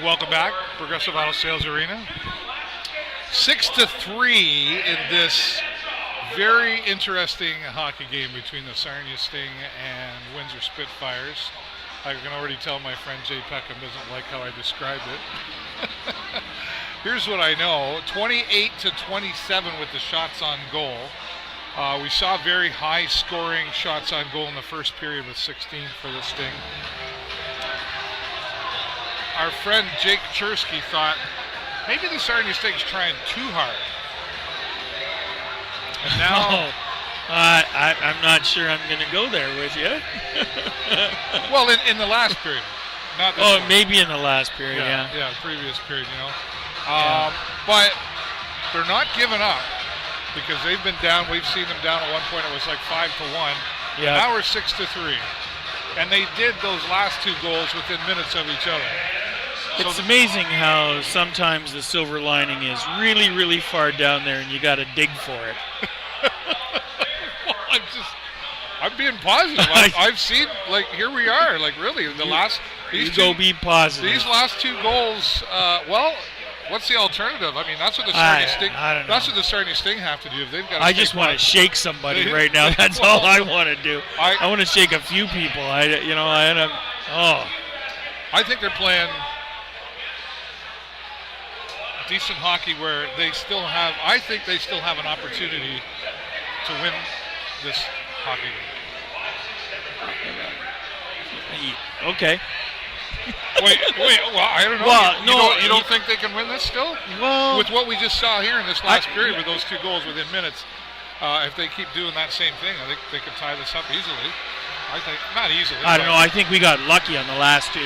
welcome back. Progressive Auto Sales Arena. 6-3 in this very interesting hockey game between the Sarnia Sting and Windsor Spitfires. I can already tell my friend Jay Peckham doesn't like how I described it. Here's what I know. 28-27 with the shots on goal. We saw very high scoring shots on goal in the first period with 16 for the Sting. Our friend Jake Chersky thought maybe the Sarnia Sting's trying too hard. And now, I'm not sure I'm going to go there with you. well, in the last period, not this one. Maybe in the last period, yeah. Yeah, previous period, you know. But they're not giving up because they've been down. We've seen them down at one point. It was like 5-1. Yeah. Now we're 6-3, and they did those last two goals within minutes of each other. It's amazing how sometimes the silver lining is really, really far down there, and you got to dig for it. Well, I'm being positive. I've seen, like, here we are, like, really, be positive. These last two goals, what's the alternative? I mean, that's what the Sarnia Sting. That's what the Sarnia Sting have to do. They've got. I just want to shake somebody right now. That's all I want to do. I want to shake a few people. I think they're playing decent hockey where they still have. I think they still have an opportunity to win this hockey game. Okay. Wait. Well, I don't know. Well, you don't think they can win this still? Well, with what we just saw here in this last period with those two goals within minutes, if they keep doing that same thing, I think they could tie this up easily. I think not easily. I don't know. I think we got lucky on the last two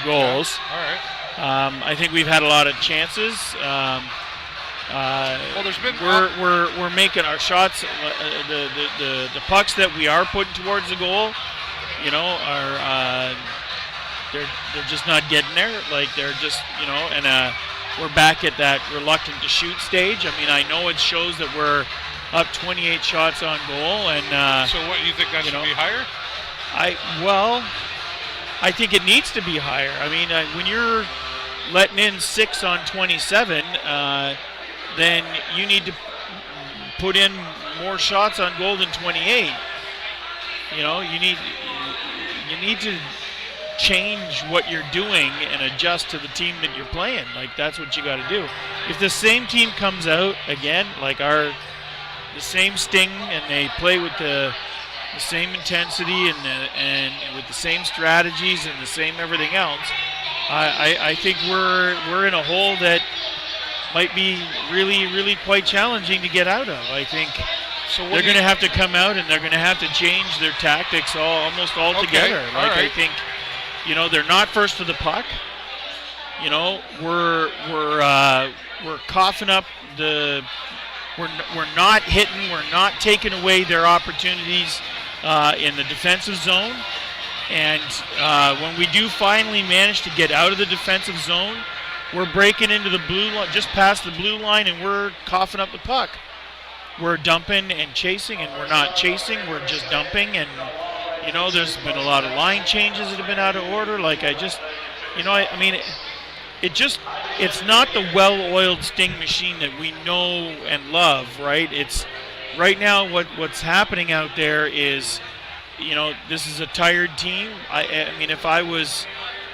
goals. Yeah. All right. I think we've had a lot of chances. Well, there's been we're making our shots. The pucks that we are putting towards the goal, are they're just not getting there. Like they're just and we're back at that reluctant to shoot stage. I mean, I know it shows that we're up 28 shots on goal, and so what you think that should be higher? I think it needs to be higher. I mean, when you're letting in 6 on 27, then you need to put in more shots on goal than 28. You need to change what you're doing and adjust to the team that you're playing. Like that's what you got to do. If the same team comes out again, like the same Sting, and they play with the same intensity and with the same strategies and the same everything else, I think we're in a hole that might be really, really quite challenging to get out of. I think they're going to have to come out and they're going to have to change their tactics almost altogether. Okay. All right. I think they're not first to the puck. We're coughing up we're not hitting. We're not taking away their opportunities in the defensive zone. And when we do finally manage to get out of the defensive zone, we're breaking into the blue line, just past the blue line, and we're coughing up the puck. We're dumping and chasing, and we're not chasing. We're just dumping, and there's been a lot of line changes that have been out of order. Like it's not the well-oiled Sting machine that we know and love, right? It's right now what's happening out there is, this is a tired team. I mean, if I was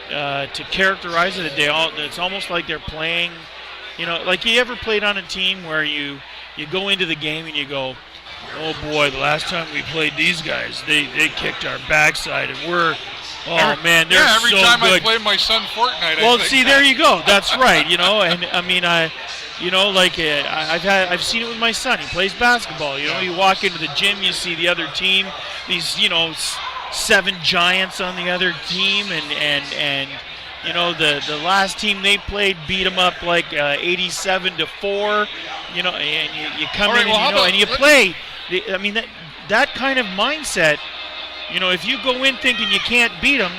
to characterize it, it's almost like they're playing, like you ever played on a team where you go into the game and you go, oh boy, the last time we played these guys, they kicked our backside, and they're every so time good. I play my son Fortnite. Well, see, there you go. That's right. And I mean, I've seen it with my son. He plays basketball. You walk into the gym, you see the other team, these 7 giants on the other team, and the last team they played beat them up like 87-4. And you come in and you play. I mean that kind of mindset. If you go in thinking you can't beat them,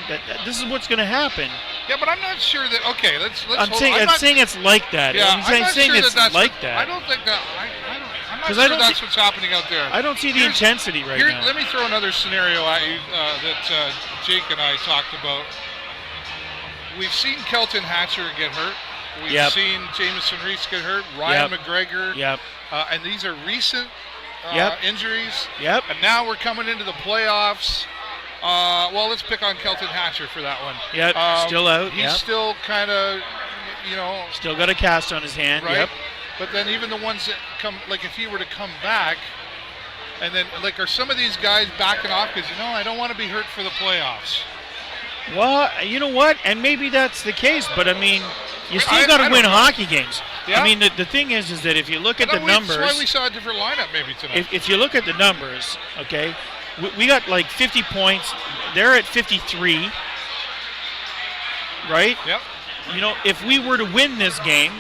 this is what's going to happen. Yeah, but I'm not sure that. Okay, let's. I'm saying it's like that. Yeah, I'm saying sure it's like that. I don't think that. I'm not sure that's what's happening out there. I don't see the intensity right now. Let me throw another scenario at you that Jake and I talked about. we've seen Kelton Hatcher get hurt. We've Yep. seen Jamison Reese get hurt. Ryan McGregor. Yep. And these are recent injuries. Yep. And now we're coming into the playoffs. Well, let's pick on Kelton Hatcher for that one. Yep. Still out. He's still kind of, Still got a cast on his hand. right? Yep. But then even the ones that come, like if he were to come back, and then like are some of these guys backing off because I don't want to be hurt for the playoffs. Well, you know what? And maybe that's the case, but I mean, you still got to win hockey games. Yeah. I mean, the thing is that if you look at the numbers, that's why we saw a different lineup maybe tonight. If you look at the numbers, okay, we got like 50 points. They're at 53, right? Yep. If we were to win this game,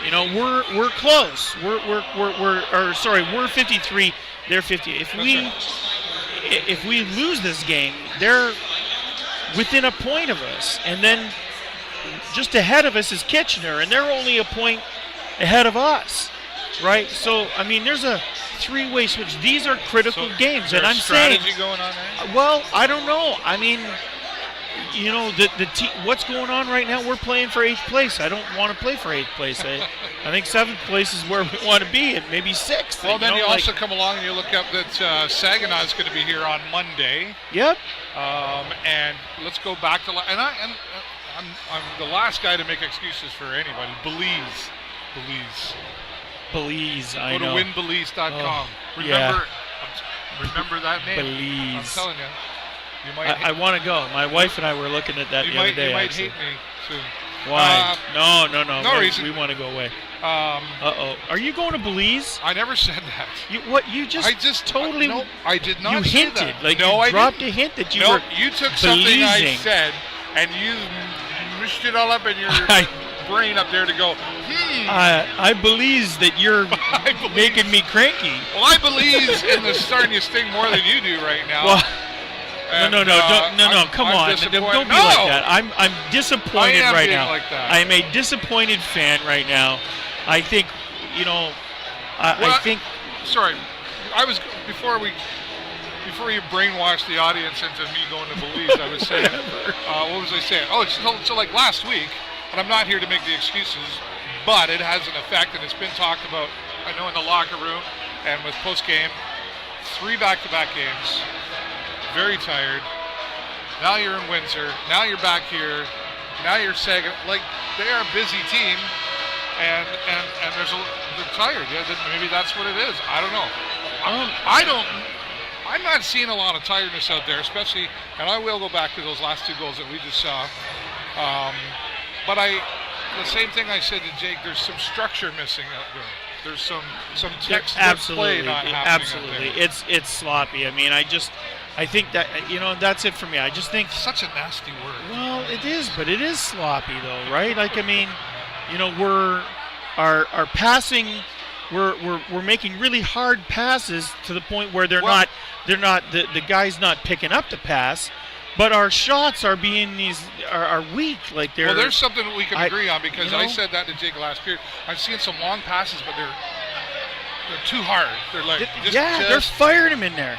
we're close. We're 53. They're 50. If we lose this game, they're within a point of us, and then just ahead of us is Kitchener, and they're only a point ahead of us, right? So I mean, there's a three-way switch. These are critical games, and I'm saying, strategy going on there? well, I don't know. I mean, what's going on right now? We're playing for 8th place. I don't want to play for 8th place. I think 7th place is where we want to be, and maybe 6th. Well, then you also come along and you look up that Saginaw is going to be here on Monday. Yep. And let's go back to I'm the last guy to make excuses for anybody. Belize. I know. Go to winbelize.com. Remember that name. Belize. I'm telling you. I want to go. My wife and I were looking at that the other day. You might actually. hate me soon. Why? No. No reason. We want to go away. Are you going to Belize? I never said that. I just totally. No, I did not. You say hinted. That. Like no, you dropped a hint that you were. You took something I Belize-ing. said and you mushed it all up in your brain up there to go. I believe that you're making me cranky. Well, I believe in the Sarnia Sting more than you do right now. Well, and, no, come on. Don't be like that. I'm disappointed right now. Like that. I am a disappointed fan right now. I think, I think. Sorry, before you brainwashed the audience into me going to Belize, I was saying, what was I saying? Oh, so like last week, and I'm not here to make the excuses, but it has an effect, and it's been talked about, I know, in the locker room and with post-game, 3 back-to-back games, very tired. Now you're in Windsor, now you're back here, now you're Sagan. Like, they are a busy team, and they're tired. Yeah, maybe that's what it is. I don't know. I'm not seeing a lot of tiredness out there, especially, and I will go back to those last 2 goals that we just saw. But the same thing I said to Jake, there's some structure missing out there. There's some textbook play not happening Absolutely. out there. It's sloppy. I mean, I think that, that's it for me. I just think. Such a nasty word. Well, it is, but it is sloppy though, right? Like, I mean, we're our passing. We're making really hard passes to the point where they're not the guy's not picking up the pass, but our shots are are weak. Like they're. Well, there's something that we can agree on because I said that to Jake last period. I've seen some long passes, but they're too hard. They're like they're firing them in there.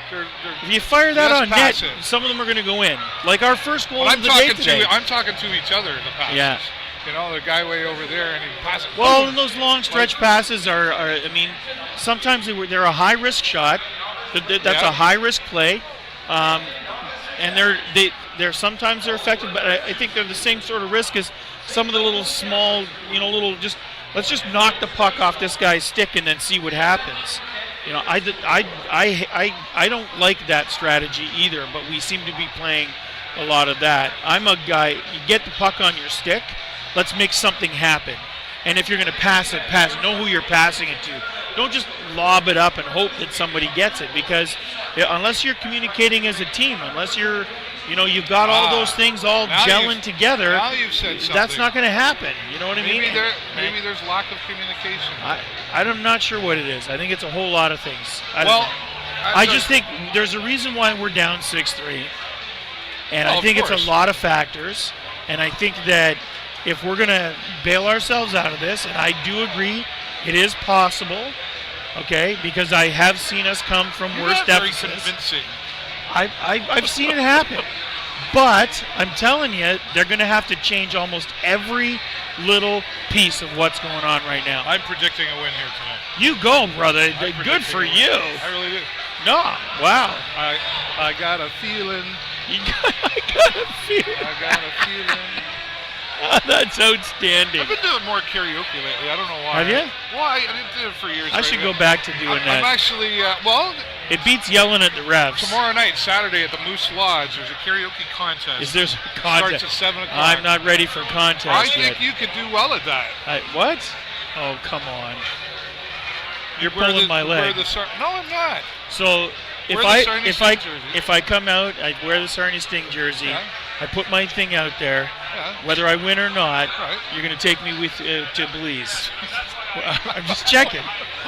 If you fire that on net, some of them are going to go in. Like our first goal of the day today. I'm talking to each other in the passes. Yeah. The guy way over there, and he passes. Well, and those long stretch passes are, I mean, sometimes they're a high-risk shot. That's a high-risk play. And they're sometimes they're effective, but I think they're the same sort of risk as some of the little small, let's just knock the puck off this guy's stick and then see what happens. I don't like that strategy either, but we seem to be playing a lot of that. I'm a guy, you get the puck on your stick, let's make something happen. And if you're going to pass it, know who you're passing it to. Don't just lob it up and hope that somebody gets it, because unless you're communicating as a team, unless you've got all those things all gelling together, now you've said something. That's not going to happen. You know what I mean? Maybe there's lack of communication. I'm not sure what it is. I think it's a whole lot of things. I just think there's a reason why we're down 6-3, and I think it's a lot of factors. And I think that if we're going to bail ourselves out of this, and I do agree, it is possible, okay, because I have seen us come from worse deficits. Very convincing. I've seen it happen. But I'm telling you, they're going to have to change almost every little piece of what's going on right now. I'm predicting a win here tonight. You go, brother. Good for you. I really do. No, wow. I got a feeling. I got a feeling. I got a feeling. That's outstanding. I've been doing more karaoke lately. I don't know why. Have you? Well, I did it for years. I should go back to doing that. I'm actually, well... It beats yelling at the refs. Tomorrow night, Saturday, at the Moose Lodge, there's a karaoke contest. Is there a contest? Starts at 7 o'clock. I'm not ready for contest I yet. think you could do well at that. What? Oh, come on. You're pulling my leg. No, I'm not. So if I come out, I wear the Sarnia Sting jersey. Yeah. I put my thing out there. Yeah. Whether I win or not, right. You're going to take me with to Belize. I'm just checking.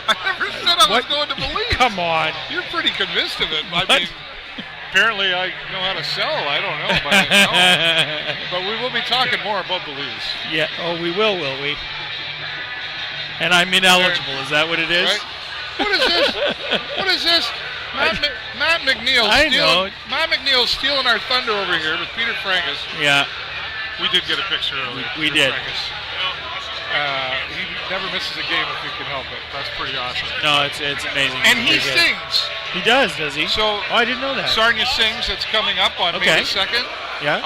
I never said I was going to Belize. Come on. You're pretty convinced of it. I mean, apparently I know how to sell. I don't know. But we will be talking more about Belize. Yeah. Oh, we will we? And I'm ineligible. Is that what it is? Right. What is this? What is this? Matt McNeil's stealing our thunder over here with Peter Frankus. Yeah. We did get a picture earlier. We did. He never misses a game if he can help it. That's pretty awesome. No, it's amazing. And he sings. He does he? So I didn't know that. Sarnia Sings. It's coming up on May the 2nd. Yeah.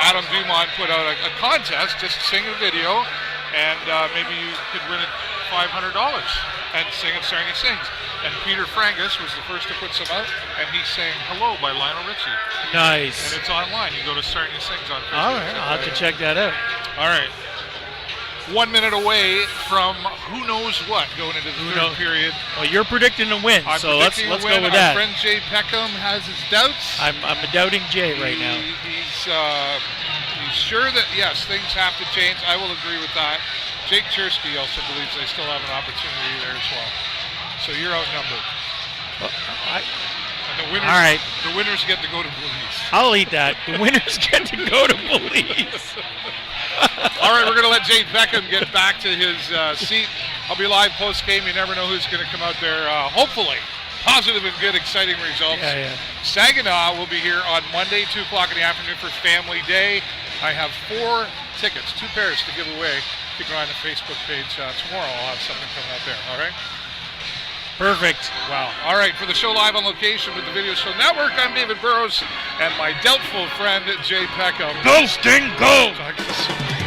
Adam Dumont put out a contest, just sing a video, and maybe you could win it $500 and sing at Sarnia Sings. And Peter Frankus was the first to put some out, and he sang Hello by Lionel Richie. Nice. And it's online. You go to Sarnia Sings on Facebook. All right, I'll have to check that out. All right. 1 minute away from who knows what going into the third period. Well, you're predicting a win, so let's go with that. Our friend Jay Peckham has his doubts. I'm doubting Jay right now. He's sure that, yes, things have to change. I will agree with that. Jake Chersky also believes they still have an opportunity there as well. So you're outnumbered. And the winners get to go to Belize. I'll eat that. The winners get to go to Belize. All right, we're going to let Jay Peckham get back to his seat. I'll be live post-game. You never know who's going to come out there. Hopefully, positive and good, exciting results. Yeah. Saginaw will be here on Monday, 2 o'clock in the afternoon for Family Day. I have 4 tickets, 2 pairs to give away. Keep an eye on the Facebook page. Tomorrow I'll have something coming out there, all right? Perfect. Wow. All right, for the show live on location with the Video Show Network, I'm David Burrows and my doubtful friend, Jay Peckham. Go, Sting, go! Talk to you soon.